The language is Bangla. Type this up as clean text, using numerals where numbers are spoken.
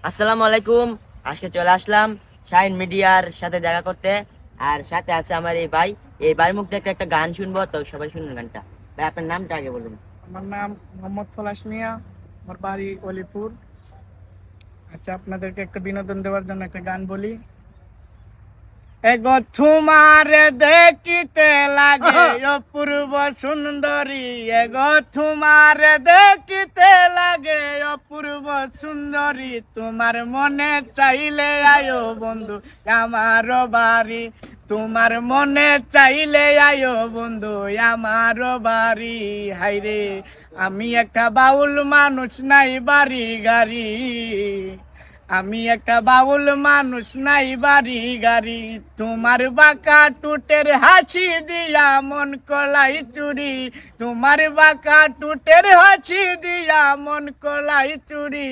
আসসালামু আলাইকুম। আজকে চলে আসলাম শাইন মিডিয়ার সাথে দেখা করতে। আর সাথে আছে আমার এই ভাই মুখ থেকে একটা গান শুনবো, তো সবাই শুনুন গানটা। ভাই, আপনার নামটা আগে বলুন। আমার নাম মোহাম্মদ পলাশ মিয়া, আমার বাড়ি অলিপুর। আচ্ছা, আপনাদেরকে একটা বিনোদন দেওয়ার জন্য একটা গান বলি। এগো তোমার দেখিতে লাগে অপূর্ব সুন্দরী, এগো তোমার দেখিতে লাগে অপূর্ব সুন্দরী, তোমার মনে চাইলে আয়ো বন্ধু আমার বাড়ি, তোমার মনে চাইলে আয়ো বন্ধু আমার বাড়ি। হাইরে, আমি একটা বাউল মানুষ, নাই বাড়ি গাড়ি, আমি একটা বাউল মানুষ, নাই বাড়ি গাড়ি, তোমার বাঁকা টুটের হাসি দিয়া মন কলাই চুরি, তোমার বাঁকা টুটের হাসি দিয়া মন কলাই চুরি।